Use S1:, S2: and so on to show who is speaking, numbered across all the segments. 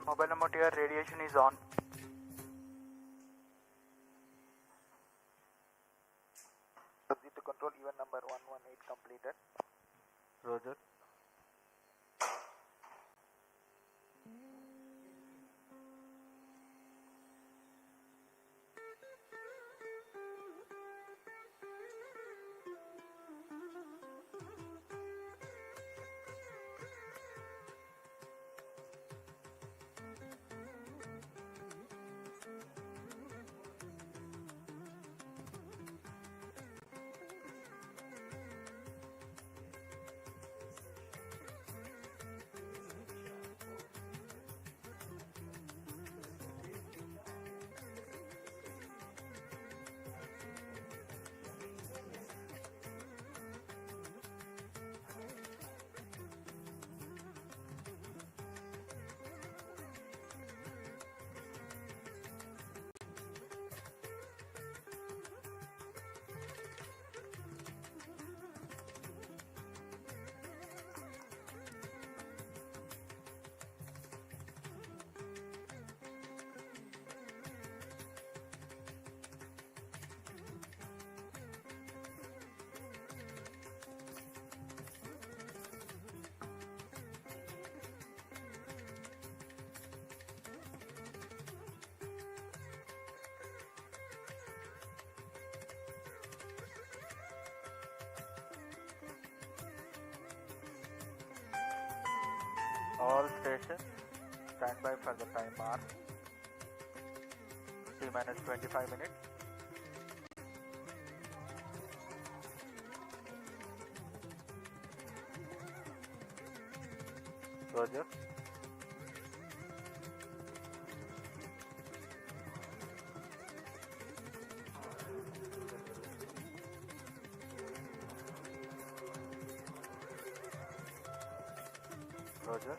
S1: Mobile number to your radiation is on.
S2: Subject to control event number 118 completed.
S1: Roger. All stations stand by for the time mark. T-minus 25 minutes. Roger. Roger.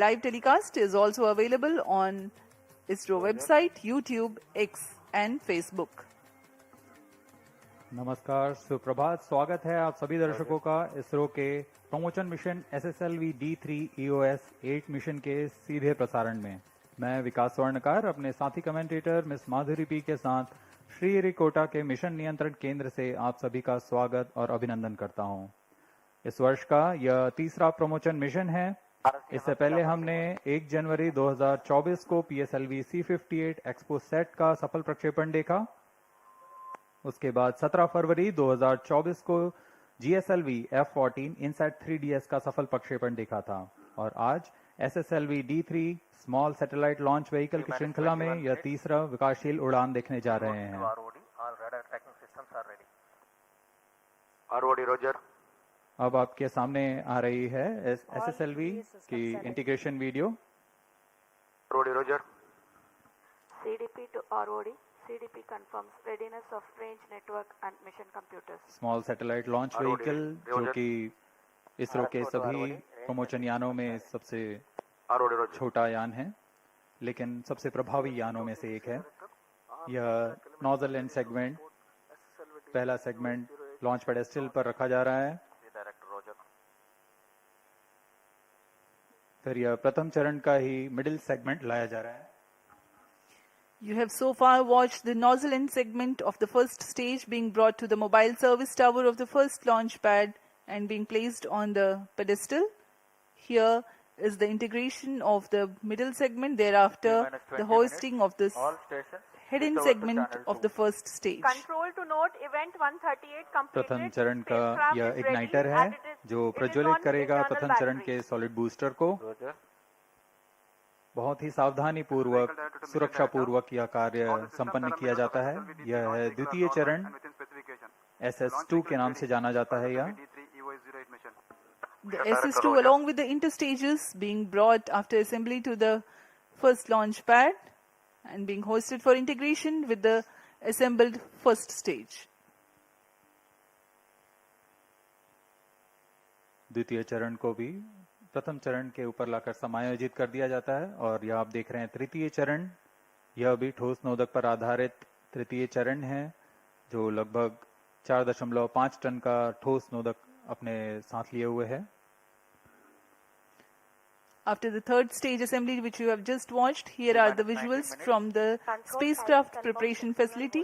S3: live telecast is also available on ISRO website, YouTube, X and Facebook.
S4: नमस्कार, सुप्रभात। स्वागत है आप सभी दर्शकों का इसरो के promotion mission SSLV-D3 EOS 8 mission के सीधे प्रसारण में। मैं विकास स्वर्णकार अपने साथी कमेंटेटर मिस माधुरी पी के साथ श्रीहरिकोटा के मिशन नियंत्रण केंद्र से आप सभी का स्वागत और अभिनंदन करता हूं। इस वर्ष का यह तीसरा प्रमोशन मिशन है। इससे पहले हमने 1 जनवरी 2024 को PSLV C58 एक्सपो सेट का सफल प्रक्षेपण देखा। उसके बाद 17 फरवरी 2024 को GSLV F14 इनसैट 3DS का सफल प्रक्षेपण देखा था और आज SSLV-D3 small satellite launch vehicle की श्रृंखला में यह तीसरा विकासशील उड़ान देखने जा रहे हैं। अब आपके सामने आ रही है SSLV की integration video.
S5: CDP to ROD. CDP confirms readiness of range network and mission computers.
S4: Small satellite launch vehicle जो कि इसरो के सभी प्रमोशन यानों में सबसे छोटा यान है, लेकिन सबसे प्रभावी यानों में से एक है। यह नोजल एंड सेगमेंट, पहला सेगमेंट लॉन्च पेडेस्टल पर रखा जा रहा है। फिर यह प्रथम चरण का ही मिडिल सेगमेंट लाया जा रहा है।
S3: You have so far watched the nozzle end segment of the first stage being brought to the mobile service tower of the first launch pad and being placed on the pedestal. Here is the integration of the middle segment, thereafter the hoisting of this head-in segment of the first stage.
S5: Control to note event 138 completed.
S4: प्रथम चरण का यह igniter है जो प्रज्वलित करेगा प्रथम चरण के सॉलिड बूस्टर को। बहुत ही सावधानी पूर्वक, सुरक्षा पूर्वक यह कार्य संपन्न किया जाता है। यह है द्वितीय चरण, SS2 के नाम से जाना जाता है। यह
S3: The SS2 along with the interstages being brought after assembly to the first launch pad and being hoisted for integration with the assembled first stage.
S4: द्वितीय चरण को भी प्रथम चरण के ऊपर लाकर समायोजित कर दिया जाता है और यह आप देख रहे हैं तृतीय चरण। यह भी ठोस नोदक पर आधारित तृतीय चरण है जो लगभग 4.5 टन का ठोस नोदक अपने साथ लिए हुए है।
S3: After the third stage assembly which you have just watched, here are the visuals from the spacecraft preparation facility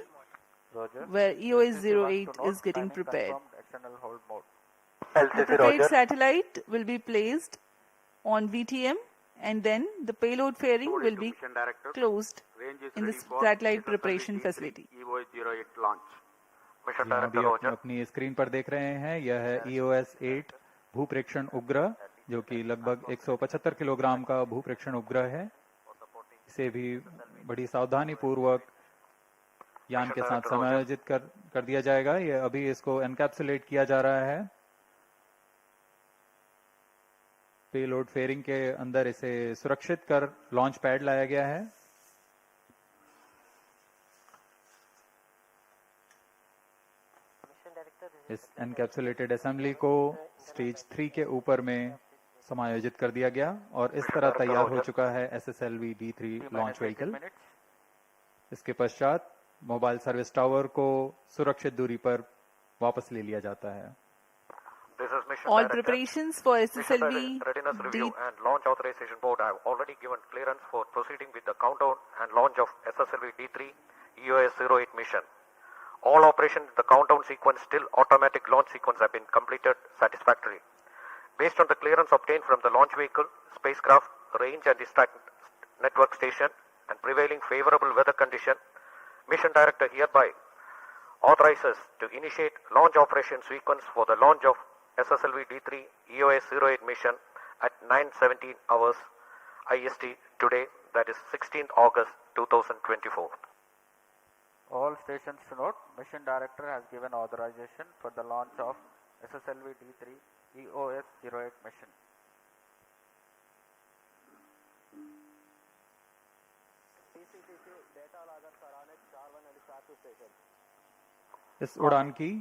S3: where EOS-08 is getting prepared. The prepared satellite will be placed on VTM and then the payload fairing will be closed in the satellite preparation facility.
S4: अभी अपनी screen पर देख रहे हैं, यह है EOS-8 भूप्रेक्षण उपग्रह जो कि लगभग 175 किलोग्राम का भूप्रेक्षण उपग्रह है। इसे भी बड़ी सावधानी पूर्वक यान के साथ समायोजित कर दिया जाएगा। यह अभी इसको एनकैप्सुलेट किया जा रहा है। पेलोड फेयरिंग के अंदर इसे सुरक्षित कर लॉन्च पैड लाया गया है। इस एनकैप्सुलेटेड असेंबली को स्टेज 3 के ऊपर में समायोजित कर दिया गया और इस तरह तैयार हो चुका है SSLV-D3 लॉन्च व्हीकल। इसके पश्चात मोबाइल सर्विस टावर को सुरक्षित दूरी पर वापस ले लिया जाता है।
S3: All preparations for SSLV
S2: Readiness Review and Launch Authorization Board have already given clearance for proceeding with the countdown and launch of SSLV-D3 EOS-08 mission. All operations in the countdown sequence till automatic launch sequence have been completed satisfactorily. Based on the clearance obtained from the launch vehicle, spacecraft, range and distract network station and prevailing favorable weather condition, Mission Director hereby authorizes to initiate launch operation sequence for the launch of SSLV-D3 EOS-08 mission at 9:17 hours IST today, that is 16th August 2024.
S1: All stations to note, Mission Director has given authorization for the launch of SSLV-D3 EOS-08 mission.
S4: इस उड़ान की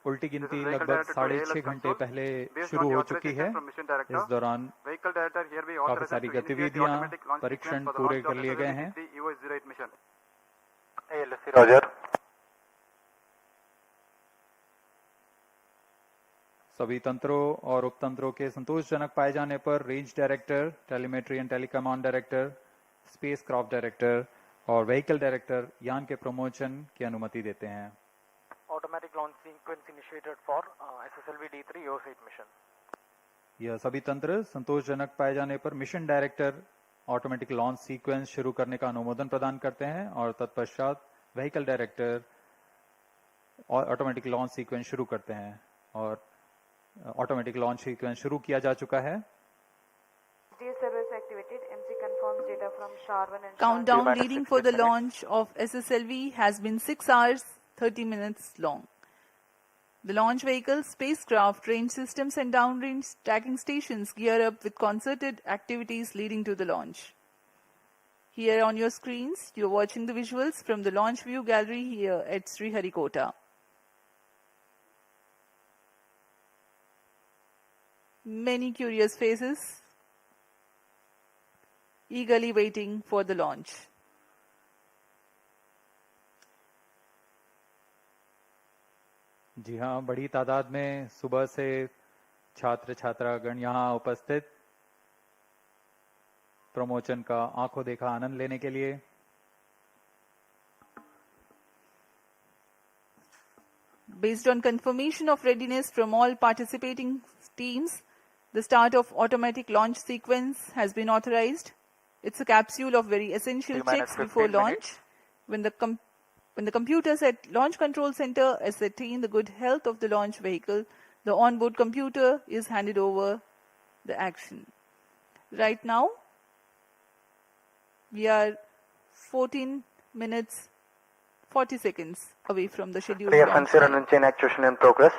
S4: उल्टी गिनती लगभग 6.5 घंटे पहले शुरू हो चुकी है। इस दौरान काफी सारी गतिविधियां, परीक्षण पूरे कर लिए गए हैं।
S2: Roger.
S4: सभी तंत्रों और उपतंत्रों के संतोषजनक पाए जाने पर range director, telemetry and telecommand director, spacecraft director और व्हीकल डायरेक्टर यान के प्रमोशन की अनुमति देते हैं।
S2: Automatic launch sequence initiated for SSLV-D3 EOS-8 mission.
S4: यह सभी तंत्र संतोषजनक पाए जाने पर mission director automatic launch sequence शुरू करने का अनुमोदन प्रदान करते हैं और तत्पश्चात vehicle director automatic launch sequence शुरू करते हैं और ऑटोमेटिक लॉन्च सीक्वेंस शुरू किया जा चुका है।
S3: Countdown leading for the launch of SSLV has been 6 hours 30 minutes long. The launch vehicle, spacecraft, range systems and downrange tracking stations gear up with concerted activities leading to the launch. Here on your screens, you are watching the visuals from the launch view gallery here at Sriharikota. Many curious faces eagerly waiting for the launch.
S4: जी हाँ, बड़ी तादाद में सुबह से छात्र छात्रागण यहाँ उपस्थित promotion का आंखों देखा आनंद लेने के लिए।
S3: Based on confirmation of readiness from all participating teams, the start of automatic launch sequence has been authorized. It's a capsule of very essential checks before launch. When the computers at Launch Control Center ascertain the good health of the launch vehicle, the onboard computer is handed over the action. Right now, we are 14 minutes 40 seconds away from the scheduled
S2: Clear
S3: launch
S2: answer
S3: time.
S2: and chain actuation in progress.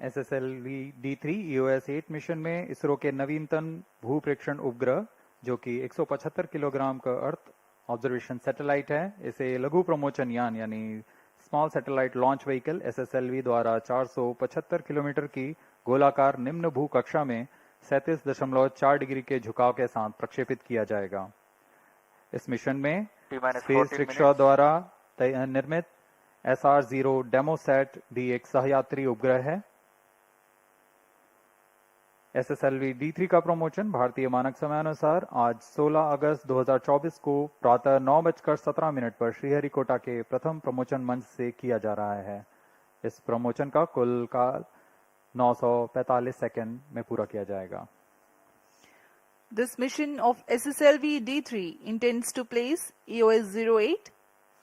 S4: SSLV-D3 EOS-8 mission में इसरो के नवीनतम भू प्रेक्षण उपग्रह जो कि 175 kilogram का earth observation satellite है, इसे लघु प्रमोचन यान यानी small satellite launch vehicle SSLV द्वारा 475 किलोमीटर की गोलाकार निम्न भू कक्षा में 37.4 डिग्री के झुकाव के साथ प्रक्षेपित किया जाएगा। इस मिशन में स्पेस रिक्शा द्वारा निर्मित SR-0 डेमोसैट भी एक सहयात्री उपग्रह है। SSLV-D3 का प्रमोशन भारतीय मानक समयानुसार आज 16 अगस्त 2024 को प्रातः 9:17 पर श्रीहरिकोटा के प्रथम प्रमोशन मंच से किया जा रहा है। इस प्रमोशन का कुल काल 945 सेकंड में पूरा किया जाएगा।
S3: This mission of SSLV-D3 intends to place EOS-08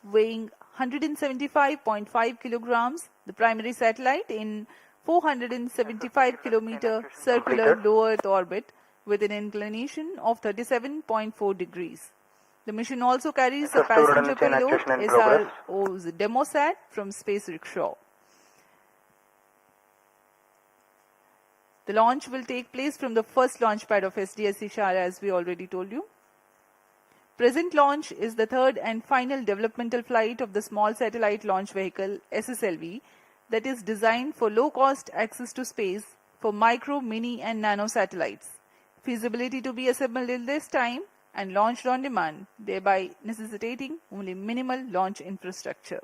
S3: weighing 175.5 kilograms, the primary satellite, in 475 kilometer circular low Earth orbit with an inclination of 37.4 degrees. The mission also carries a passenger payload SRO's DemoSat from Space Rickshaw. The launch will take place from the first launch pad of SDSC Shara, as we already told you. Present launch is the third and final developmental flight of the small satellite launch vehicle SSLV that is designed for low-cost access to space for micro, mini and nano satellites. Feasibility to be assembled in this time and launched on demand, thereby necessitating only minimal launch infrastructure.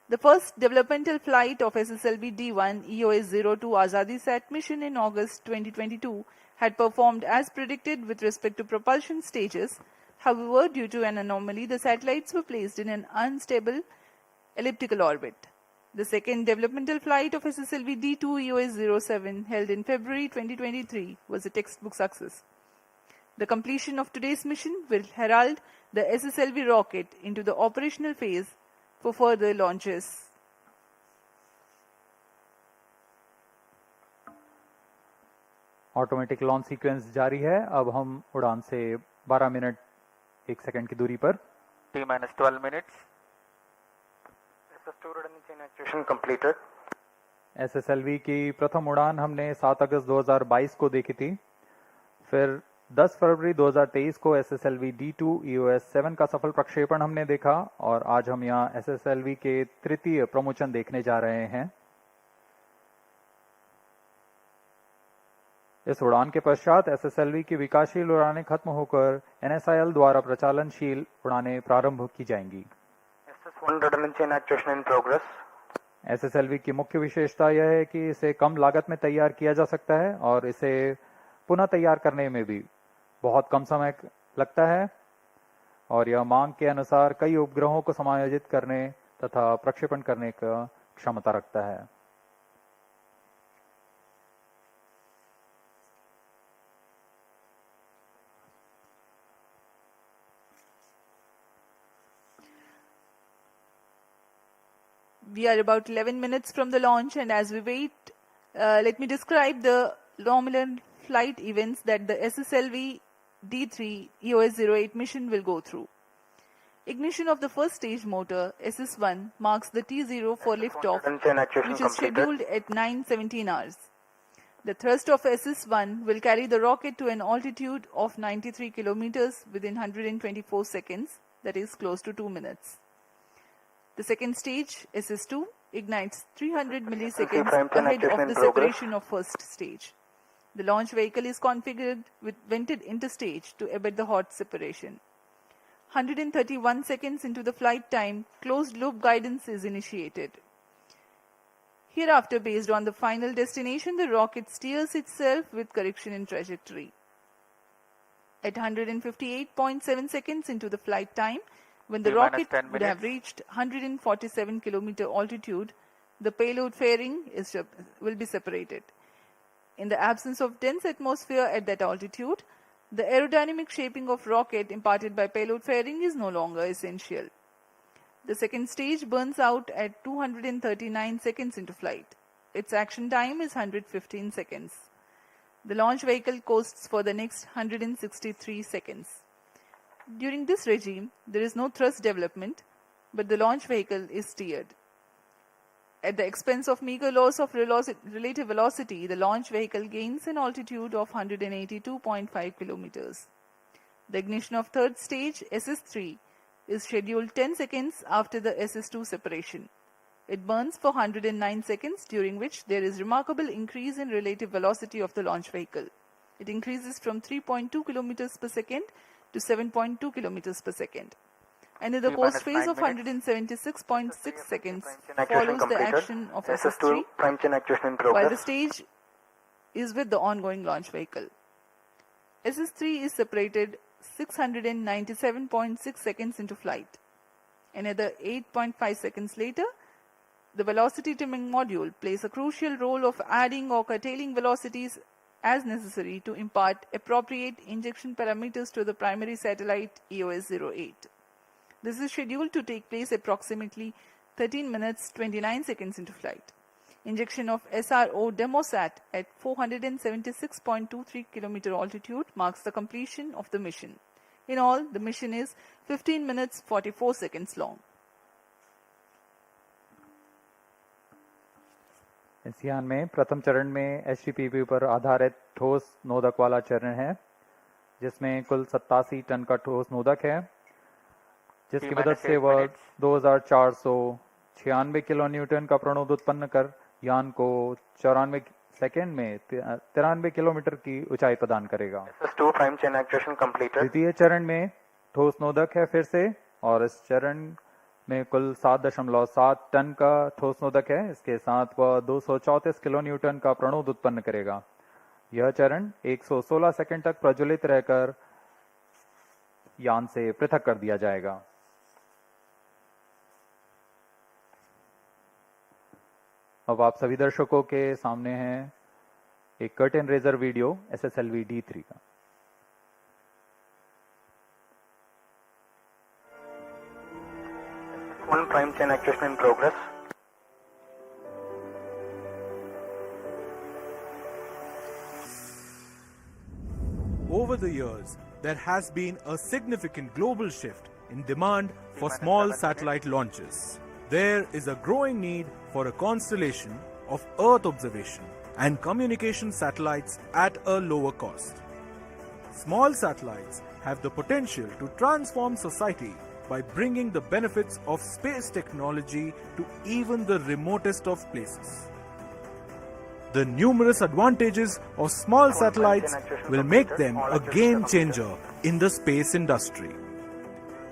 S3: The first developmental flight of SSLV-D1 EOS-02 Azadi Sat mission in August 2022 had performed as predicted with respect to propulsion stages. However, due to an anomaly, the satellites were placed in an unstable elliptical orbit. The second developmental flight of SSLV-D2 EOS-07 held in February 2023 was a textbook success. The completion of today's mission will herald the SSLV rocket into the operational phase for further launches.
S4: Automatic launch sequence जारी है। अब हम उड़ान से 12 minute 1 second की दूरी पर
S1: T-12 minutes.
S2: SS2 chain actuation completed.
S4: SSLV की प्रथम उड़ान हमने 7 अगस्त 2022 को देखी थी। फिर 10 फरवरी 2023 को SSLV-D2 EOS 7 का सफल प्रक्षेपण हमने देखा और आज हम यहाँ SSLV के तृतीय प्रमोचन देखने जा रहे हैं। इस उड़ान के पश्चात SSLV की विकासशील उड़ानें खत्म होकर NSIL द्वारा प्रचालनशील उड़ानें प्रारंभ की जाएंगी।
S6: SS1 rudder and chain actuation in progress.
S4: SSLV की मुख्य विशेषता यह है कि इसे कम लागत में तैयार किया जा सकता है और इसे पुनः तैयार करने में भी बहुत कम समय लगता है और यह मांग के अनुसार कई उपग्रहों को समायोजित करने तथा प्रक्षेपण करने का क्षमता रखता है।
S3: We are about 11 minutes from the launch, and as we wait, let me describe the nominal flight events that the SSLV-D3 EOS-08 mission will go through. Ignition of the first stage motor, SS1, marks the T0 for liftoff, which is scheduled at 9:17 hours. The thrust of SS1 will carry the rocket to an altitude of 93 kilometers within 124 seconds, that is close to 2 minutes. The second stage, SS2, ignites 300 milliseconds ahead of the separation of first stage. The launch vehicle is configured with vented interstage to abet the hot separation. 131 seconds into the flight time, closed loop guidance is initiated. Hereafter, based on the final destination, the rocket steers itself with correction in trajectory. At 158.7 seconds into the flight time, when the rocket would have reached 147 kilometer altitude, the payload fairing will be separated. In the absence of dense atmosphere at that altitude, the aerodynamic shaping of rocket imparted by payload fairing is no longer essential. The second stage burns out at 239 seconds into flight. Its action time is 115 seconds. The launch vehicle coasts for the next 163 seconds. During this regime, there is no thrust development, but the launch vehicle is steered. At the expense of meager loss of relative velocity, the launch vehicle gains an altitude of 182.5 kilometers. The ignition of third stage, SS3, is scheduled 10 seconds after the SS2 separation. It burns for 109 seconds, during which there is remarkable increase in relative velocity of the launch vehicle. It increases from 3.2 kilometers per second to 7.2 kilometers per second. And in the post phase of 176.6 seconds follows the action of SS3, while the stage is with the ongoing launch vehicle. SS3 is separated 697.6 seconds into flight. Another 8.5 seconds later, the velocity trimming module plays a crucial role of adding or curtailing velocities as necessary to impart appropriate injection parameters to the primary satellite EOS-08. This is scheduled to take place approximately 13 minutes 29 seconds into flight. Injection of SRO demosat at 476.23 km altitude marks the completion of the mission. In all, the mission is 15 minutes 44 seconds long.
S4: इस यान में प्रथम चरण में HTPP पर आधारित ठोस नोदक वाला चरण है, जिसमें कुल 87 टन का ठोस नोदक है, जिसकी मदद से वह 2496 किलो न्यूटन का प्रणोद उत्पन्न कर यान को 94 सेकेंड में 93 किलोमीटर की ऊंचाई प्रदान करेगा। द्वितीय चरण में ठोस नोदक है फिर से, और इस चरण में कुल 7.7 टन का ठोस नोदक है। इसके साथ वह 234 किलो न्यूटन का प्रणोद उत्पन्न करेगा। यह चरण 116 सेकंड तक प्रज्वलित रहकर यान से पृथक कर दिया जाएगा। अब आप सभी दर्शकों के सामने है एक कर्टेन रेजर वीडियो SSLV-D3 का।
S6: One prime chain actuation in progress.
S7: Over the years, there has been a significant global shift in demand for small satellite launches. There is a growing need for a constellation of Earth observation and communication satellites at a lower cost. Small satellites have the potential to transform society by bringing the benefits of space technology to even the remotest of places. The numerous advantages of small satellites will make them a game changer in the space industry.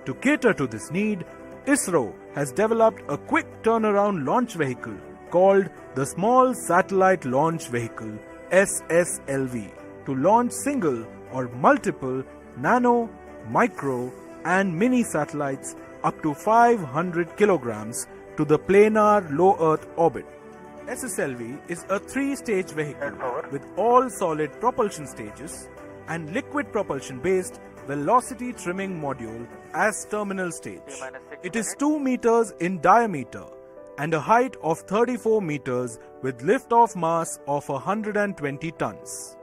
S7: To cater to this need, ISRO has developed a quick turnaround launch vehicle called the Small Satellite Launch Vehicle SSLV to launch single or multiple nano, micro and mini satellites up to 500 kilograms to the planar low Earth orbit. SSLV is a 3-stage vehicle with all solid propulsion stages and liquid propulsion based velocity trimming module as terminal stage. It is 2 meters in diameter and a height of 34 meters with lift-off mass of 120 tons.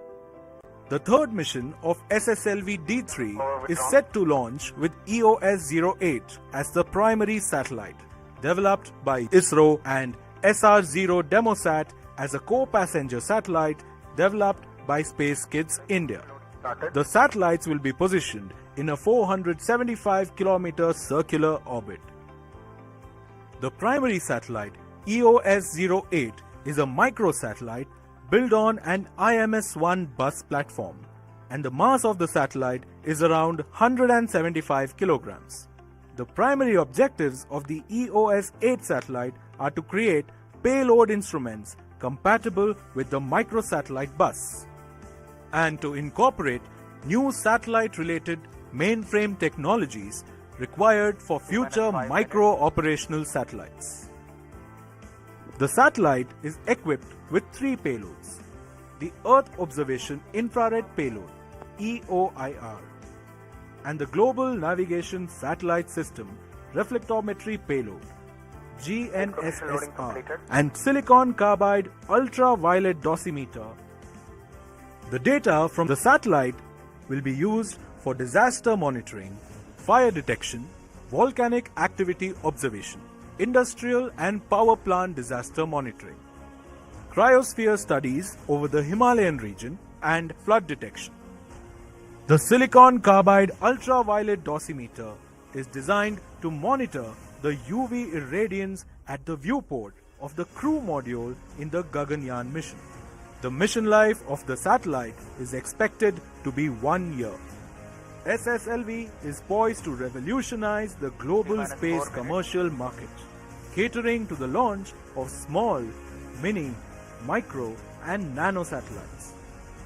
S7: The third mission of SSLV-D3 is set to launch with EOS-08 as the primary satellite, developed by ISRO, and SR-0 Demosat as a co-passenger satellite developed by Space Kids India. The satellites will be positioned in a 475 km circular orbit. The primary satellite, EOS-08, is a microsatellite built on an IMS-1 bus platform, and the mass of the satellite is around 175 kilograms. The primary objectives of the EOS-8 satellite are to create payload instruments compatible with the microsatellite bus and to incorporate new satellite-related mainframe technologies required for future micro-operational satellites. The satellite is equipped with 3 payloads: the Earth Observation Infrared Payload (EOIR) and the Global Navigation Satellite System Reflectometry Payload (GNSSR) and Silicon Carbide Ultraviolet Dosimeter. The data from the satellite will be used for disaster monitoring, fire detection, volcanic activity observation, industrial and power plant disaster monitoring, cryosphere studies over the Himalayan region, and flood detection. The Silicon Carbide Ultraviolet Dosimeter is designed to monitor the UV irradiance at the viewport of the crew module in the Gaganyaan mission. The mission life of the satellite is expected to be 1 year. SSLV is poised to revolutionize the global space commercial market, catering to the launch of small, mini, micro and nano satellites.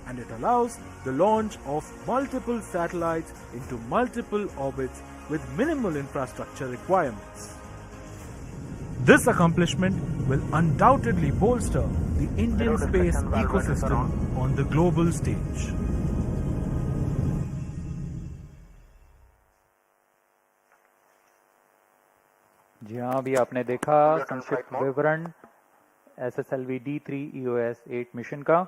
S7: And it allows the launch of multiple satellites into multiple orbits with minimal infrastructure requirements. This accomplishment will undoubtedly bolster the Indian space ecosystem on the global stage.
S4: जी हाँ, अभी आपने देखा संक्षिप्त विवरण SSLV-D3 EOS-8 mission का।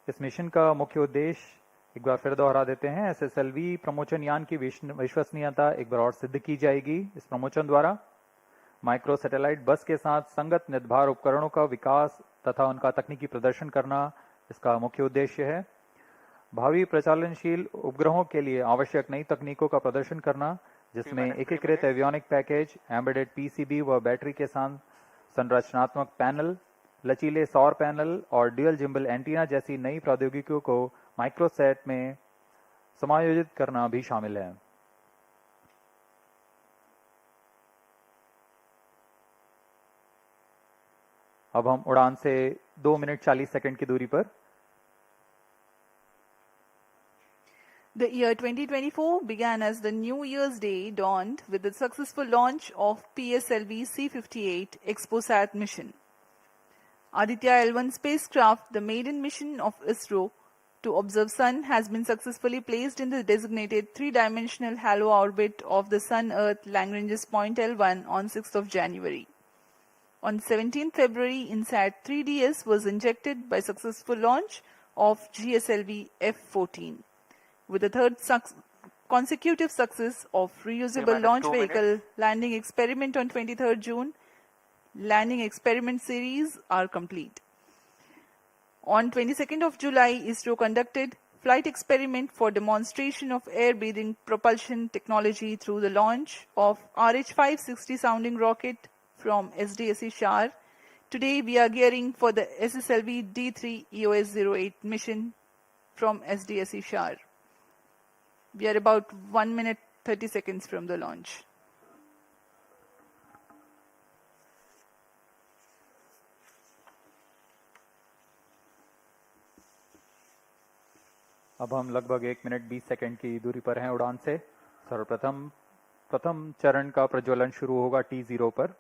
S4: इस mission का मुख्य उद्देश्य एक बार फिर दोहरा देते हैं। SSLV प्रमोचन यान की विश्वसनीयता एक बार और सिद्ध की जाएगी इस प्रमोचन द्वारा। माइक्रो सैटेलाइट बस के साथ संगत निर्भर उपकरणों का विकास तथा उनका तकनीकी प्रदर्शन करना इसका मुख्य उद्देश्य है। भावी प्रचालनशील उपग्रहों के लिए आवश्यक नई तकनीकों का प्रदर्शन करना, जिसमें एकीकृत एवियोनिक पैकेज, एम्बेडेड पीसीबी व बैटरी के साथ संरचनात्मक पैनल, लचीले सौर पैनल और ड्यूअल जिम्बल एंटीना जैसी नई प्रौद्योगिकियों को माइक्रोसैट में समायोजित करना भी शामिल है। अब हम उड़ान से 2 मिनट 40 सेकंड की दूरी पर।
S3: The year 2024 began as the New Year's Day dawned with the successful launch of PSLV C-58 EXPOSAT mission. Aditya L1 spacecraft, the maiden mission of ISRO to observe Sun, has been successfully placed in the designated 3-dimensional halo orbit of the Sun-Earth Lagrange's point L1 on 6th of January. On 17th February, INSAT 3DS was injected by successful launch of GSLV F-14. With the third consecutive success of reusable launch vehicle landing experiment on 23rd June, landing experiment series are complete. On 22nd of July, ISRO conducted flight experiment for demonstration of air-breathing propulsion technology through the launch of RH-560 sounding rocket from SDSC Shar. Today we are gearing for the SSLV-D3 EOS-08 mission from SDSC Shar. We are about 1 minute 30 seconds from the launch.
S4: अब हम लगभग 1 minute 20 second की दूरी पर हैं उड़ान से। सर्वप्रथम प्रथम चरण का प्रज्वलन शुरू होगा T0 पर।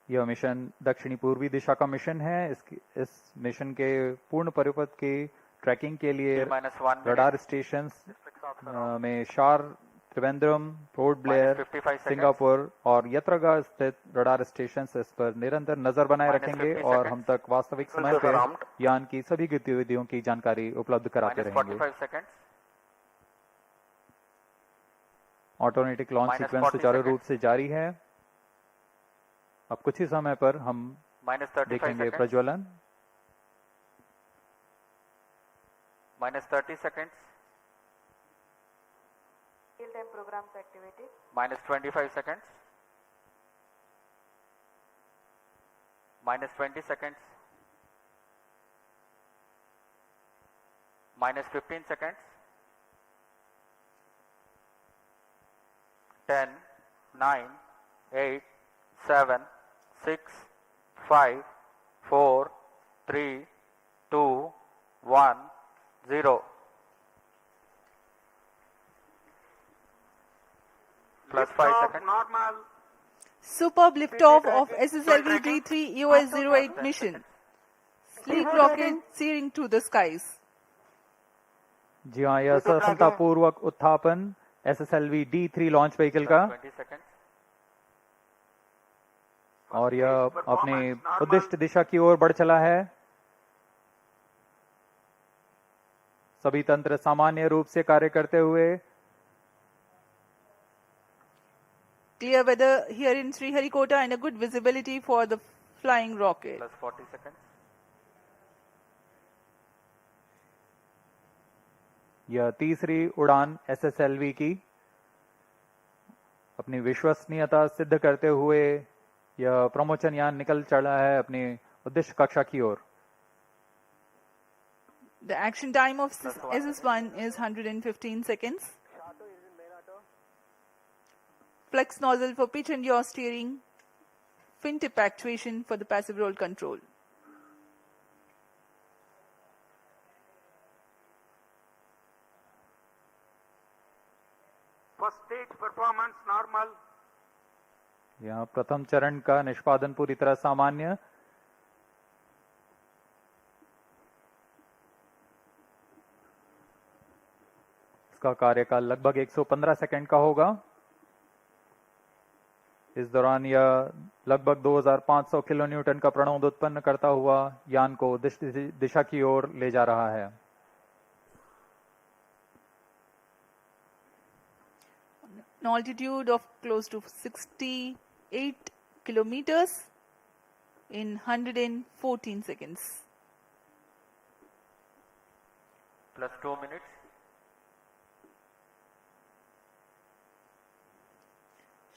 S4: यह मिशन दक्षिणी पूर्वी दिशा का मिशन है। इस मिशन के पूर्ण परिपथ की ट्रैकिंग के लिए रडार स्टेशन में शार, त्रिवेंद्रम, पोर्ट ब्लेयर, सिंगापुर और यत्रगा स्थित रडार स्टेशन इस पर निरंतर नजर बनाए रखेंगे और हम तक वास्तविक समय पर यान की सभी गतिविधियों की जानकारी उपलब्ध कराते रहेंगे। ऑटोमेटिक लॉन्च सीक्वेंस सुचारू रूप से जारी है। अब कुछ ही समय पर हम देखेंगे प्रज्वलन।
S1: -30 seconds.
S5: Real-time programs activated.
S1: -25 seconds. -20 seconds. -15 seconds. 10, 9, 8, 7, 6, 5, 4, 3, 2, 1, 0. Plus 5 seconds.
S6: Normal.
S3: Superb liftoff of SSLV-D3 EOS-08 mission. Sleek rocket searing through the skies.
S4: जी हाँ, यह सफलतापूर्वक उत्थापन SSLV-D3 लॉन्च व्हीकल का
S1: 20 seconds.
S4: और यह अपने उद्दिष्ट दिशा की ओर बढ़ चला है। सभी तंत्र सामान्य रूप से कार्य करते हुए।
S3: Clear weather here in Sriharikota and a good visibility for the flying rocket.
S1: Plus 40 seconds.
S4: यह तीसरी उड़ान SSLV की अपनी विश्वसनीयता सिद्ध करते हुए यह प्रमोचन यान निकल चला है अपनी उद्देश्य कक्षा की ओर।
S3: The action time of SS1 is 115 seconds. Flex nozzle for pitch and yaw steering. Fin tip actuation for the passive roll control.
S6: First stage performance normal.
S4: यहाँ प्रथम चरण का निष्पादन पूरी तरह सामान्य। इसका कार्यकाल लगभग 115 सेकंड का होगा। इस दौरान यह लगभग 2500 किलो न्यूटन का प्रणोद उत्पन्न करता हुआ यान को दिशा की ओर ले जा रहा है।
S3: An altitude of close to 68 kilometers in 114 seconds.
S1: Plus 2 minutes.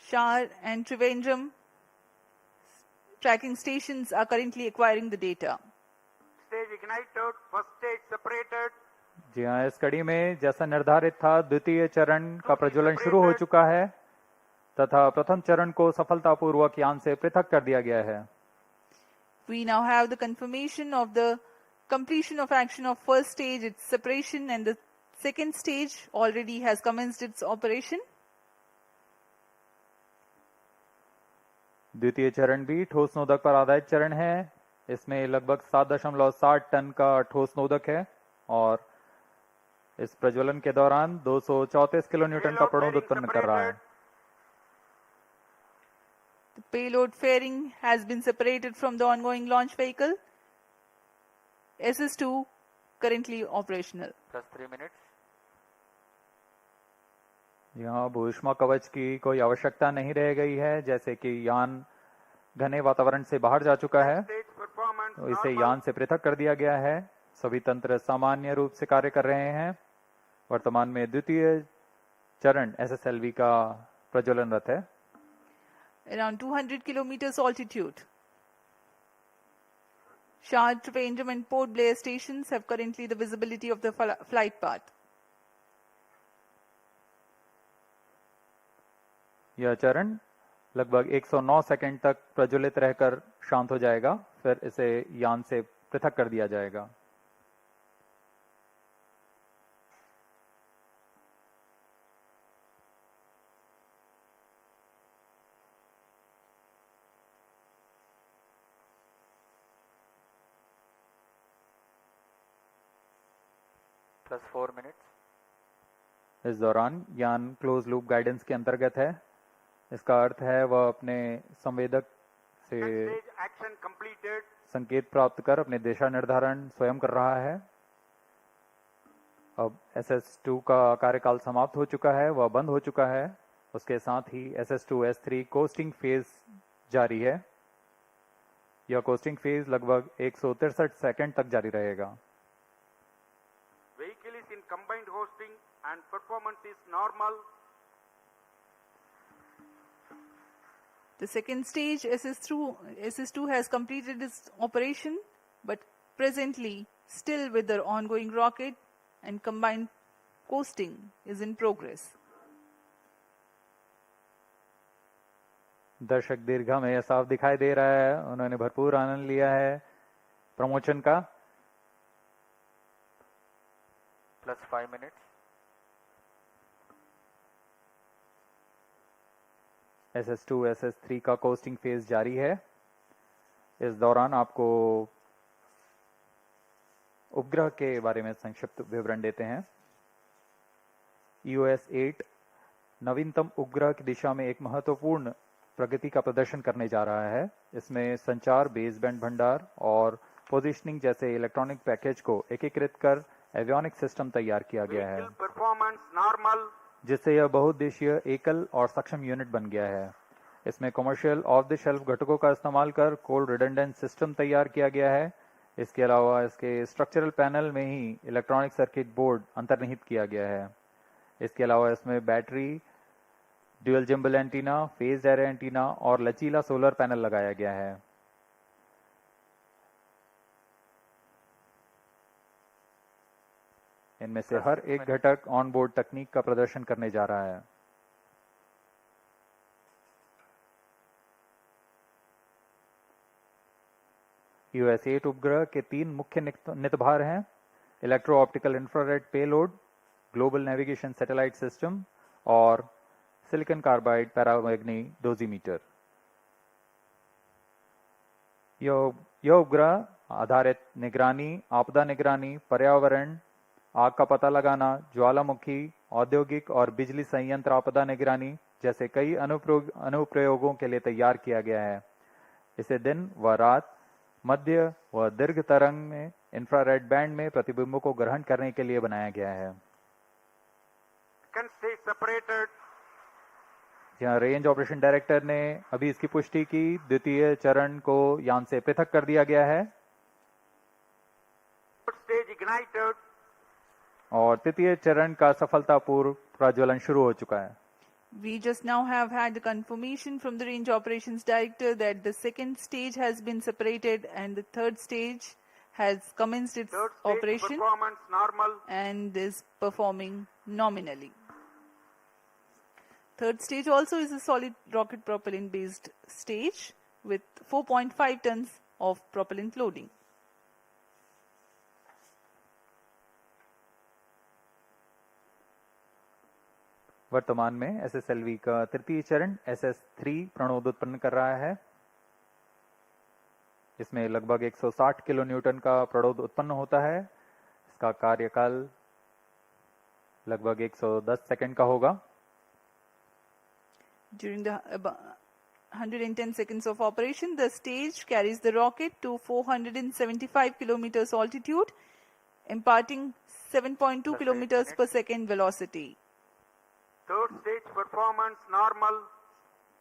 S3: Shar and Trivandrum tracking stations are currently acquiring the data.
S6: Stage ignited. First stage separated.
S4: जी हाँ, इस कड़ी में जैसा निर्धारित था द्वितीय चरण का प्रज्वलन शुरू हो चुका है तथा प्रथम चरण को सफलतापूर्वक यान से पृथक कर दिया गया है।
S3: We now have the confirmation of the completion of action of first stage, its separation, and the second stage already has commenced its operation.
S4: द्वितीय चरण भी ठोस नोदक पर आधारित चरण है। इसमें लगभग 7.7 टन का ठोस नोदक है और इस प्रज्वलन के दौरान 234 किलो न्यूटन का प्रणोद उत्पन्न कर रहा है।
S3: The payload fairing has been separated from the ongoing launch vehicle. SS2 currently operational.
S1: Plus 3 minutes.
S4: यहाँ भूष्मा कवच की कोई आवश्यकता नहीं रह गई है, जैसे कि यान घने वातावरण से बाहर जा चुका है,
S6: Stage performance
S4: तो इसे
S6: normal.
S4: यान से पृथक कर दिया गया है। सभी तंत्र सामान्य रूप से कार्य कर रहे हैं। वर्तमान में द्वितीय चरण SSLV का प्रज्वलनरत है।
S3: Around 200 kilometers altitude. Shah, Trivandrum and Port Blair stations have currently the visibility of the flight path.
S4: यह चरण लगभग 109 सेकंड तक प्रज्वलित रहकर शांत हो जाएगा, फिर इसे यान से पृथक कर दिया जाएगा।
S1: +4 minutes.
S4: इस दौरान यान क्लोज लूप गाइडेंस के अंतर्गत है। इसका अर्थ है वह अपने संवेदक से
S6: Stage action completed.
S4: संकेत प्राप्त कर अपने दिशा निर्धारण स्वयं कर रहा है। अब SS2 का कार्यकाल समाप्त हो चुका है, वह बंद हो चुका है। उसके साथ ही SS2 S3 कोस्टिंग फेज जारी है। यह कोस्टिंग फेज लगभग 163 सेकंड तक जारी रहेगा।
S6: Vehicle is in combined hosting and performance is normal.
S3: The second stage, SS2 has completed its operation, but presently still with the ongoing rocket and combined coasting is in progress.
S4: दर्शक दीर्घा में यह साफ दिखाई दे रहा है, उन्होंने भरपूर आनंद लिया है प्रमोशन का।
S1: +5 minutes.
S4: SS2 SS3 का कोस्टिंग फेज जारी है। इस दौरान आपको उपग्रह के बारे में संक्षिप्त विवरण देते हैं। EOS 8 नवीनतम उपग्रह की दिशा में एक महत्वपूर्ण प्रगति का प्रदर्शन करने जा रहा है। इसमें संचार, बेसबैंड भंडार और पोजिशनिंग जैसे इलेक्ट्रॉनिक पैकेज को एकीकृत कर एवियोनिक सिस्टम तैयार किया गया है,
S6: Vehicle performance normal.
S4: जिससे यह बहुउद्देशीय एकल और सक्षम यूनिट बन गया है। इसमें कमर्शियल ऑफ द शेल्फ घटकों का इस्तेमाल कर कोल्ड रिडंडेंट सिस्टम तैयार किया गया है। इसके अलावा इसके स्ट्रक्चरल पैनल में ही इलेक्ट्रॉनिक सर्किट बोर्ड अंतर्निहित किया गया है। इसके अलावा इसमें battery, dual gimbal antenna, phase array antenna और लचीला सोलर पैनल लगाया गया है। इनमें से हर एक घटक ऑन बोर्ड तकनीक का प्रदर्शन करने जा रहा है। EOS 8 उपग्रह के 3 मुख्य नितभार हैं: electro optical infrared payload, global navigation satellite system और सिलिकॉन कार्बाइड पैरामैग्नी डोजीमीटर। यह उपग्रह आधारित निगरानी, आपदा निगरानी, पर्यावरण, आग का पता लगाना, ज्वालामुखी, औद्योगिक और बिजली संयंत्र आपदा निगरानी जैसे कई अनुप्रयोगों के लिए तैयार किया गया है। इसे दिन व रात, मध्य व दीर्घ तरंग में इंफ्रारेड बैंड में प्रतिबिंबों को ग्रहण करने के लिए बनाया गया है।
S6: Second stage separated.
S4: जहां रेंज ऑपरेशन डायरेक्टर ने अभी इसकी पुष्टि की, द्वितीय चरण को यान से पृथक कर दिया गया है
S6: Third stage ignited.
S4: और तृतीय चरण का सफलतापूर्व प्रज्वलन शुरू हो चुका है।
S3: We just now have had the confirmation from the Range Operations Director that the second stage has been separated and the third stage has commenced its
S6: Third stage
S3: operation
S6: performance normal.
S3: and is performing nominally. Third stage also is a solid rocket propellant based stage with 4.5 tons of propellant loading.
S4: वर्तमान में SSLV का तृतीय चरण SS3 प्रणोद उत्पन्न कर रहा है। इसमें लगभग 160 किलो न्यूटन का प्रणोद उत्पन्न होता है। इसका कार्यकाल लगभग 110 सेकंड का होगा।
S3: During the 110 seconds of operation, the stage carries the rocket to 475 kilometers altitude, imparting 7.2 kilometers per second velocity.
S6: Third stage performance normal.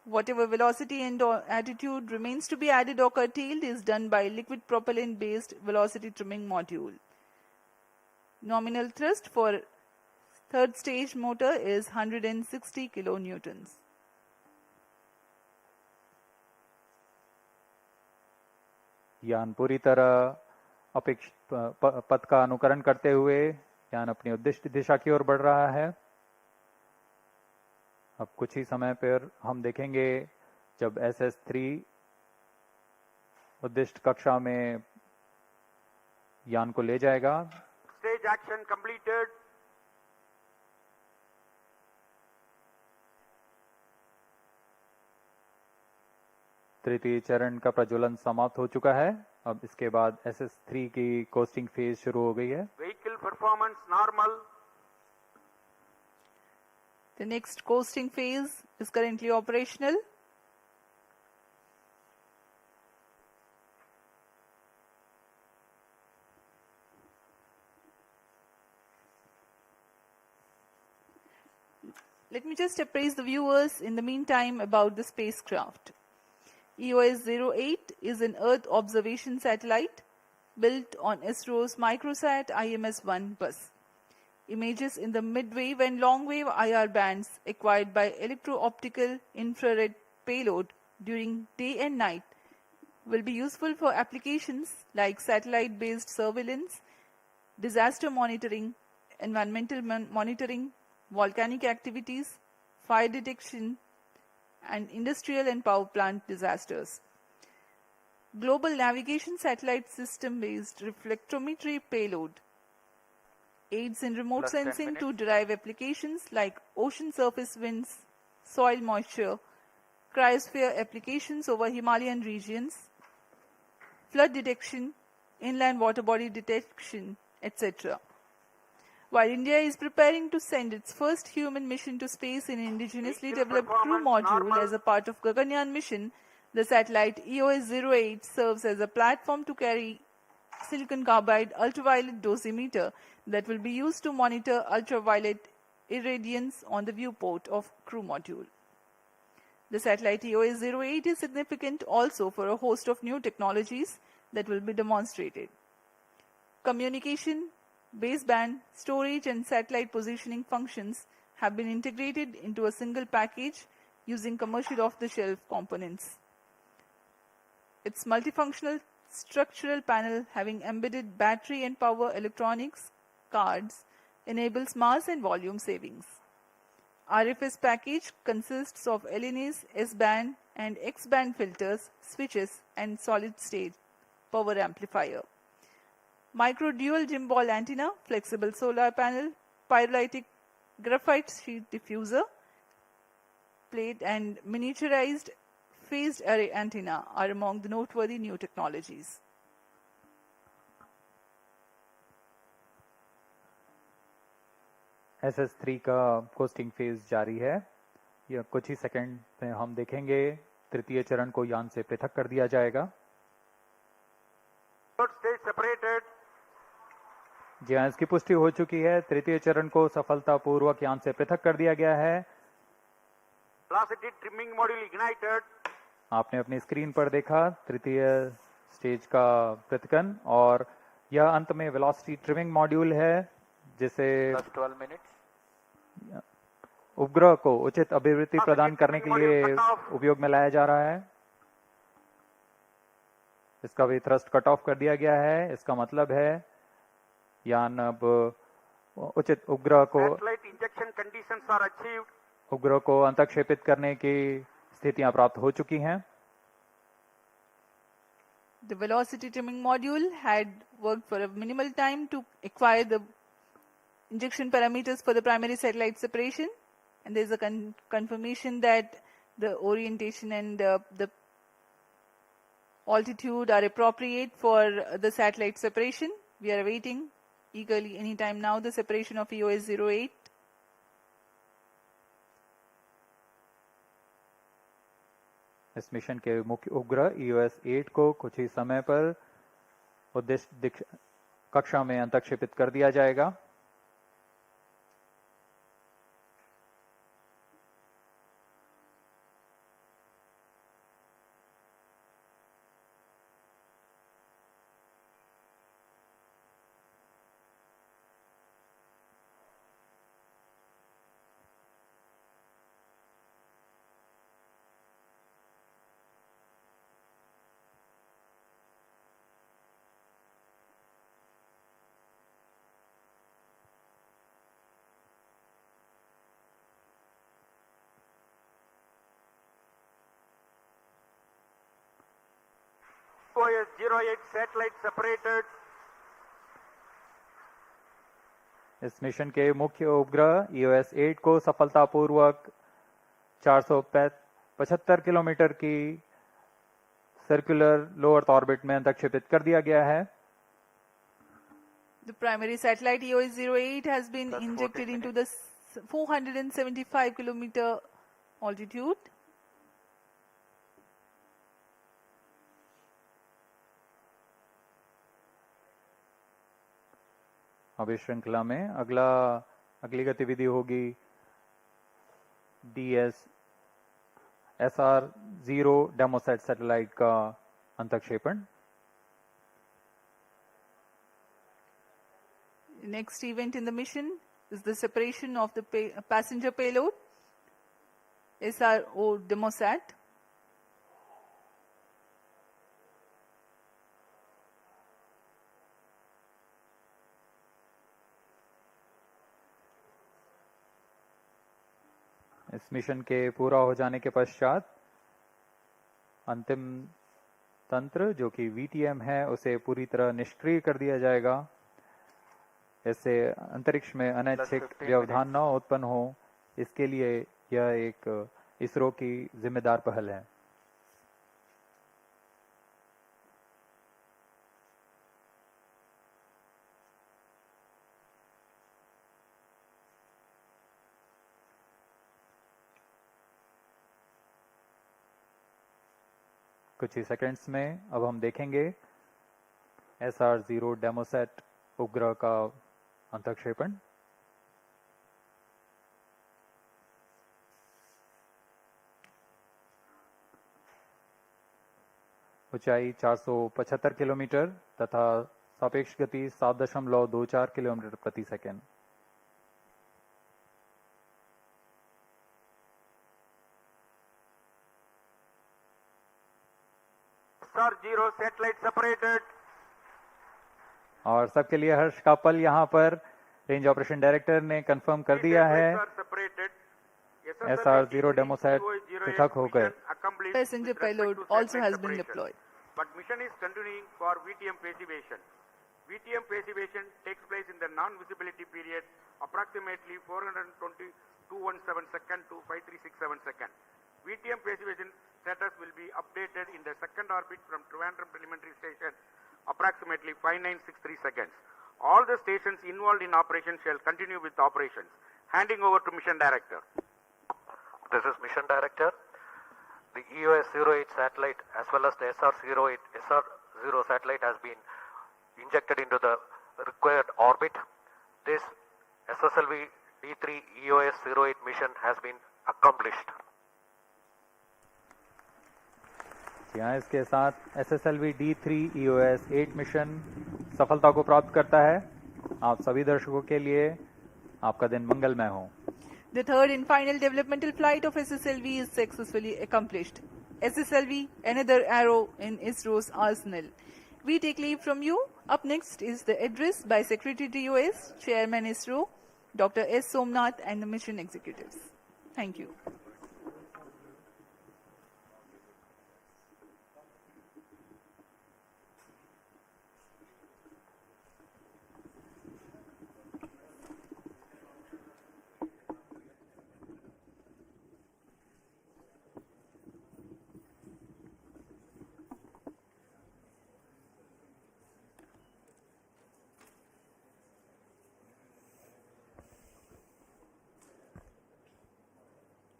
S3: Whatever velocity and or attitude remains to be added or curtailed is done by liquid propellant based velocity trimming module. Nominal thrust for third stage motor is 160 kilonewtons.
S4: यान पूरी तरह अपेक्षित पथ का अनुकरण करते हुए यान अपनी उद्दिष्ट दिशा की ओर बढ़ रहा है। अब कुछ ही समय पर हम देखेंगे जब SS3 उद्दिष्ट कक्षा में यान को ले जाएगा।
S6: Stage action completed.
S4: तृतीय चरण का प्रज्वलन समाप्त हो चुका है। अब इसके बाद SS3 की कोस्टिंग फेज शुरू हो गई है।
S6: Vehicle performance normal.
S3: The next coasting phase is currently operational. Let me just appraise the viewers in the meantime about the spacecraft. EOS-08 is an Earth observation satellite built on ISRO's Microsat IMS-1 bus. Images in the mid-wave and long-wave IR bands acquired by electro-optical infrared payload during day and night will be useful for applications like satellite-based surveillance, disaster monitoring, environmental monitoring, volcanic activities, fire detection, and industrial and power plant disasters. Global navigation satellite system-based reflectometry payload aids in remote
S1: Plus 10
S3: sensing to
S1: minutes.
S3: derive applications like ocean surface winds, soil moisture, cryosphere applications over Himalayan regions, flood detection, inland water body detection, etc. While India is preparing to send its first human mission to space in indigenously developed crew module as a part of Gaganyaan mission, the satellite EOS-08 serves as a platform to carry silicon carbide ultraviolet dosimeter that will be used to monitor ultraviolet irradiance on the viewport of crew module. The satellite EOS-08 is significant also for a host of new technologies that will be demonstrated. Communication, baseband, storage and satellite positioning functions have been integrated into a single package using commercial off-the-shelf components. Its multifunctional structural panel having embedded battery and power electronics cards enables mass and volume savings. RFS package consists of LNAs, S-band and X-band filters, switches and solid-state power amplifier. Micro dual gimbal antenna, flexible solar panel, pyrolytic graphite sheet diffuser, plate and miniaturized phased array antenna are among the noteworthy new technologies.
S4: SS3 का costing phase जारी है। यह कुछ ही second में हम देखेंगे तृतीय चरण को यान से पृथक कर दिया जाएगा।
S6: Third stage separated.
S4: जी हाँ, इसकी पुष्टि हो चुकी है। तृतीय चरण को सफलतापूर्वक यान से पृथक कर दिया गया है।
S6: Velocity trimming module ignited.
S4: आपने अपनी स्क्रीन पर देखा तृतीय स्टेज का पृथकन और यह अंत में वेलोसिटी ट्रिमिंग मॉड्यूल है जिसे
S1: Plus 12 minutes.
S4: उपग्रह को उचित अभिवृद्धि प्रदान करने के लिए उपयोग में लाया जा रहा है। इसका भी थ्रस्ट कट ऑफ कर दिया गया है। इसका मतलब है यान अब उचित उपग्रह को
S6: Satellite injection conditions are achieved.
S4: उपग्रह को अंतक्षेपित करने की स्थितियां प्राप्त हो चुकी हैं।
S3: The velocity trimming module had worked for a minimal time to acquire the injection parameters for the primary satellite separation, and there is a confirmation that the orientation and the altitude are appropriate for the satellite separation. We are awaiting eagerly anytime now the separation of EOS-08.
S4: इस mission के मुख्य उपग्रह EOS-8 को कुछ ही समय पर उद्देश्य कक्षा में अंतक्षेपित कर दिया जाएगा।
S6: EOS-08 satellite separated.
S4: इस मिशन के मुख्य उपग्रह EOS-8 को सफलतापूर्वक 475 किलोमीटर की सर्कुलर लो अर्थ ऑर्बिट में अंतक्षेपित कर दिया गया है.
S3: The primary satellite EOS-08 has been
S1: Plus
S3: injected
S1: 14
S3: into the 475 kilometer altitude.
S4: अब इस श्रृंखला में अगली गतिविधि होगी SR0 डेमोसैट सैटेलाइट का अंतक्षेपण.
S3: Next event in the mission is the separation of the passenger payload, SRO demosat.
S4: इस मिशन के पूरा हो जाने के पश्चात अंतिम तंत्र जो कि VTM है उसे पूरी तरह निष्क्रिय कर दिया जाएगा. इससे अंतरिक्ष में अनैच्छिक व्यवधान न उत्पन्न हो, इसके लिए यह एक इसरो की जिम्मेदार पहल है. कुछ ही सेकंड्स में अब हम देखेंगे SR0 डेमोसैट उपग्रह का अंतक्षेपण. ऊंचाई 475 किलोमीटर तथा सापेक्ष गति 7.24 किलोमीटर प्रति सेकंड.
S6: SR0 satellite separated.
S4: और सबके लिए हर्ष का पल यहाँ पर रेंज ऑपरेशन डायरेक्टर ने कंफर्म कर दिया है. SR0 डेमोसैट पृथक हो गए.
S3: Passenger payload also has been deployed.
S6: But mission is continuing for VTM passivation. VTM passivation takes place in the non-visibility period approximately 420.217 second to 5367 second. VTM passivation status will be updated in the second orbit from Trivandrum Preliminary Station approximately 5963 seconds. All the stations involved in operation shall continue with operations. Handing over to Mission Director.
S2: This is Mission Director. The EOS-08 satellite as well as the SR0 satellite has been injected into the required orbit. This SSLV-D3 EOS-08 mission has been accomplished.
S4: यहाँ इसके साथ SSLV-D3 EOS-8 mission सफलता को प्राप्त करता है. आप सभी दर्शकों के लिए आपका दिन मंगलमय हो.
S3: The third and final developmental flight of SSLV is successfully accomplished. SSLV, another arrow in ISRO's arsenal. We take leave from you. Up next is the address by Secretary to US, Chairman ISRO, Dr. S. Somnath and the mission executives. Thank you.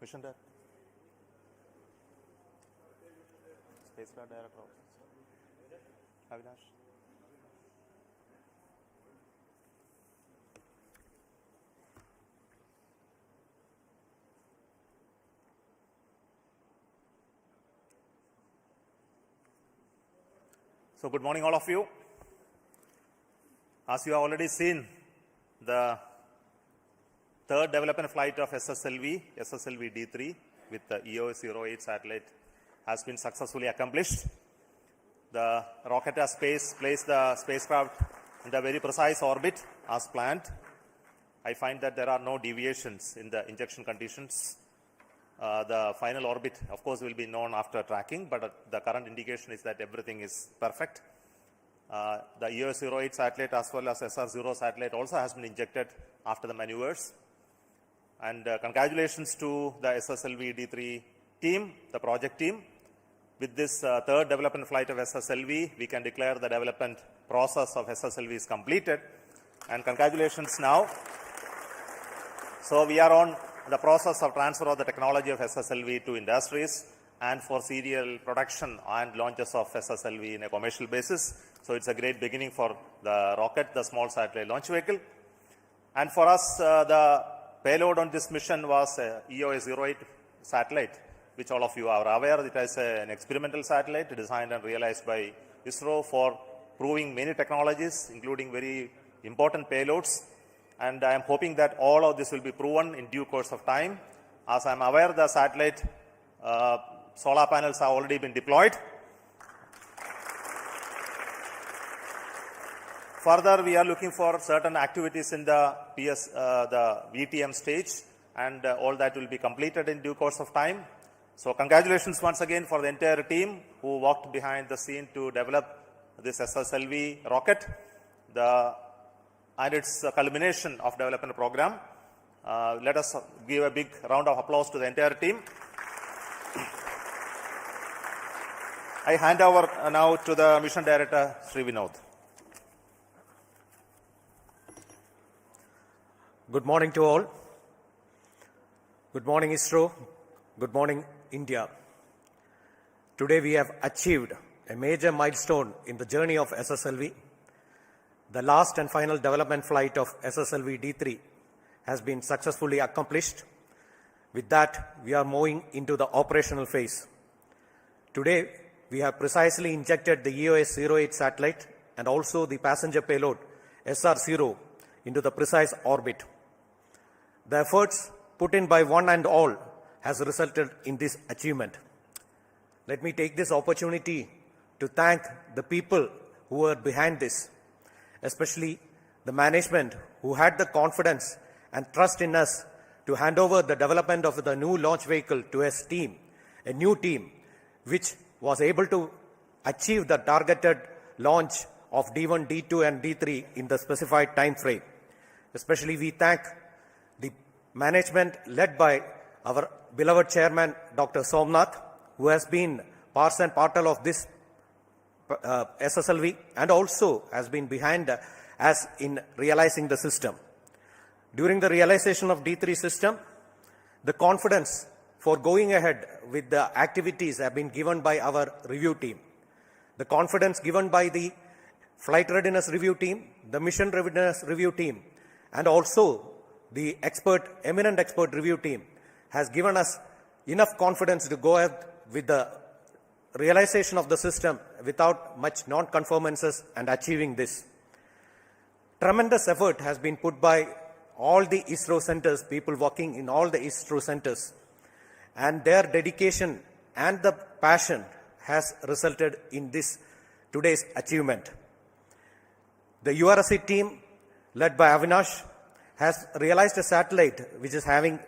S8: Mission Director. Spacecraft Director. Avinash. So good morning all of you. As you have already seen, the third development flight of SSLV-D3 with the EOS-08 satellite has been successfully accomplished. The rocket has placed the spacecraft in the very precise orbit as planned. I find that there are no deviations in the injection conditions. The final orbit, of course, will be known after tracking, but the current indication is that everything is perfect. The EOS-08 satellite as well as SR-0 satellite also has been injected after the maneuvers. And congratulations to the SSLV-D3 team, the project team. With this third development flight of SSLV, we can declare the development process of SSLV is completed. And congratulations now. So we are on the process of transfer of the technology of SSLV to industries and for serial production and launches of SSLV in a commercial basis. So it's a great beginning for the rocket, the small satellite launch vehicle. And for us, the payload on this mission was EOS-08 satellite, which all of you are aware. It is an experimental satellite designed and realized by ISRO for proving many technologies, including very important payloads. And I am hoping that all of this will be proven in due course of time. As I am aware, the satellite solar panels have already been deployed. Further, we are looking for certain activities in the the VTM stage, and all that will be completed in due course of time. So congratulations once again for the entire team who worked behind the scene to develop this SSLV rocket and its culmination of development program. Let us give a big round of applause to the entire team. I hand over now to the Mission Director, Sri Vinod.
S9: Good morning to all. Good morning, ISRO. Good morning, India. Today we have achieved a major milestone in the journey of SSLV. The last and final development flight of SSLV-D3 has been successfully accomplished. With that, we are moving into the operational phase. Today, we have precisely injected the EOS-08 satellite and also the passenger payload SR-0 into the precise orbit. The efforts put in by one and all has resulted in this achievement. Let me take this opportunity to thank the people who were behind this, especially the management who had the confidence and trust in us to hand over the development of the new launch vehicle to a team, a new team, which was able to achieve the targeted launch of D1, D2, and D3 in the specified time frame. Especially we thank the management led by our beloved chairman, Dr. Somnath, who has been part and parcel of this SSLV and also has been behind us in realizing the system. During the realization of D3 system, the confidence for going ahead with the activities have been given by our review team. The confidence given by the flight readiness review team, the mission readiness review team, and also the eminent expert review team has given us enough confidence to go ahead with the realization of the system without much non-conformances and achieving this. Tremendous effort has been put by all the ISRO centers, people working in all the ISRO centers, and their dedication and the passion has resulted in this today's achievement. The URSC team, led by Avinash, has realized a satellite which is having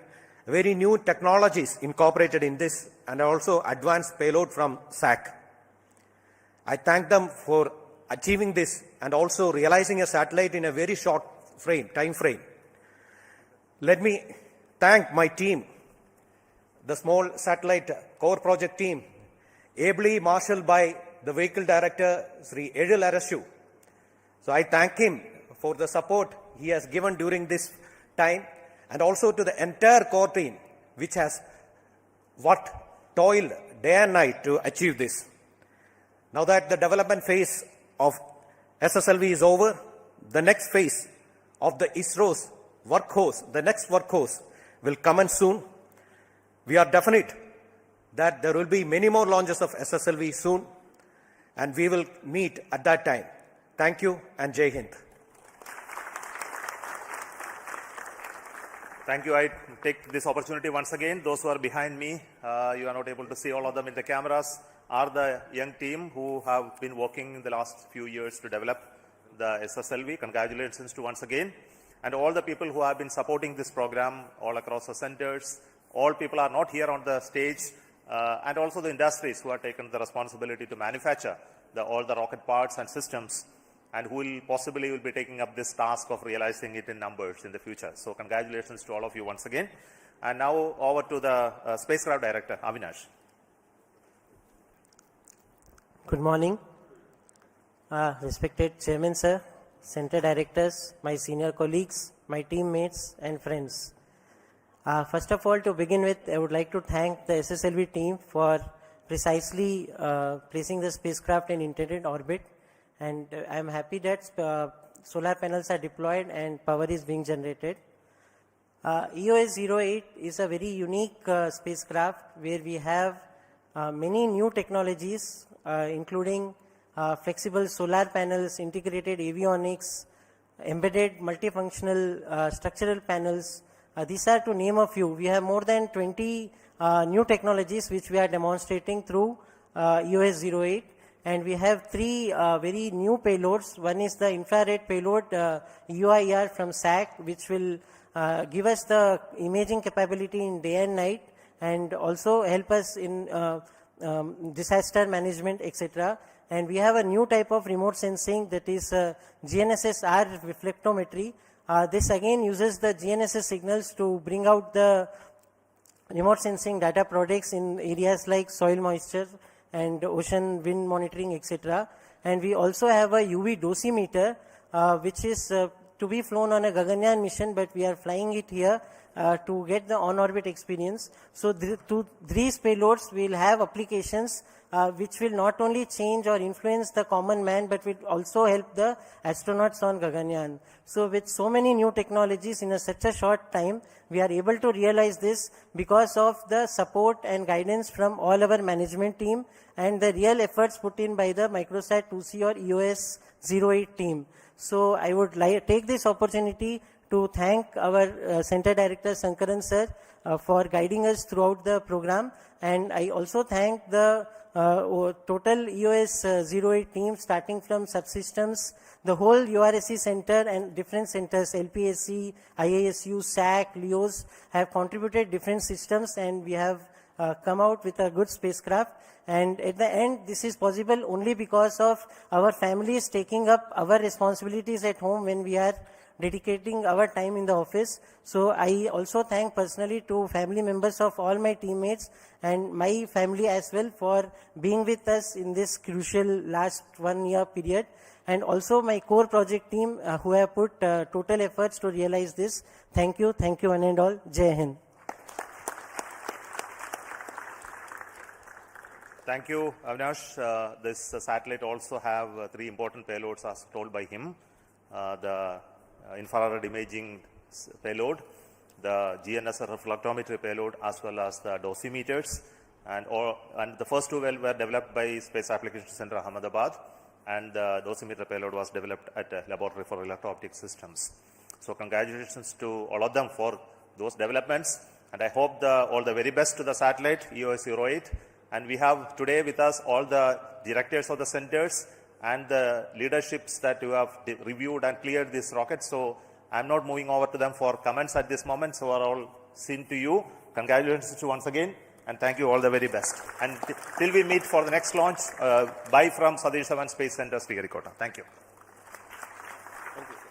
S9: very new technologies incorporated in this and also advanced payload from SAC. I thank them for achieving this and also realizing a satellite in a very short time frame. Let me thank my team, the small satellite core project team, ably marshaled by the vehicle director, Sri Edil Arasu. So I thank him for the support he has given during this time, and also to the entire core team, which has toiled day and night to achieve this. Now that the development phase of SSLV is over, the next phase of the ISRO's workhorse, the next workhorse, will commence soon. We are definite that there will be many more launches of SSLV soon, and we will meet at that time. Thank you, and Jai Hind.
S8: Thank you. I take this opportunity once again. Those who are behind me, you are not able to see all of them in the cameras, are the young team who have been working in the last few years to develop the SSLV. Congratulations to once again. And all the people who have been supporting this program all across the centers, all people are not here on the stage, and also the industries who have taken the responsibility to manufacture all the rocket parts and systems, and who will be taking up this task of realizing it in numbers in the future. So congratulations to all of you once again. And now over to the spacecraft director, Avinash.
S10: Good morning. Respected Chairman Sir, Center Directors, my senior colleagues, my teammates and friends. First of all, to begin with, I would like to thank the SSLV team for precisely placing the spacecraft in intended orbit, and I am happy that solar panels are deployed and power is being generated. EOS-08 is a very unique spacecraft where we have many new technologies, including flexible solar panels, integrated avionics, embedded multifunctional structural panels. These are to name a few. We have more than 20 new technologies which we are demonstrating through EOS-08, and we have three very new payloads. One is the infrared payload UIR from SAC, which will give us the imaging capability in day and night, and also help us in disaster management, etc. And we have a new type of remote sensing, that is GNSS-R reflectometry. This again uses the GNSS signals to bring out the remote sensing data products in areas like soil moisture and ocean wind monitoring, etc. And we also have a UV dosimeter, which is to be flown on a Gaganyaan mission, but we are flying it here to get the on-orbit experience. So these payloads will have applications which will not only change or influence the common man, but will also help the astronauts on Gaganyaan. So with so many new technologies in such a short time, we are able to realize this because of the support and guidance from all our management team and the real efforts put in by the Microsat 2C or EOS-08 team. So I would take this opportunity to thank our Center Director Sankaran Sir for guiding us throughout the program, and I also thank the total EOS-08 team, starting from subsystems, the whole URSC center and different centers, LPSC, IASU, SAC, LEOS have contributed different systems, and we have come out with a good spacecraft. And at the end, this is possible only because of our families taking up our responsibilities at home when we are dedicating our time in the office. So I also thank personally to family members of all my teammates and my family as well for being with us in this crucial last 1 year period. And also my core project team who have put total efforts to realize this. Thank you one and all. Jai Hind.
S8: Thank you, Avinash. This satellite also have three important payloads as told by him. The infrared imaging payload, the GNSS reflectometry payload, as well as the dosimeters. And the first two were developed by Space Applications Center, Ahmedabad, and the dosimeter payload was developed at a laboratory for electro-optic systems. So congratulations to all of them for those developments. And I hope all the very best to the satellite, EOS-08. And we have today with us all the directors of the centers and the leaderships that you have reviewed and cleared this rocket. So I'm not moving over to them for comments at this moment. So are all seen to you. Congratulations to you once again, and thank you all the very best. And till we meet for the next launch, bye from Satish Dhawan Space Center, Sriharikota. Thank you.
S6: Thank you.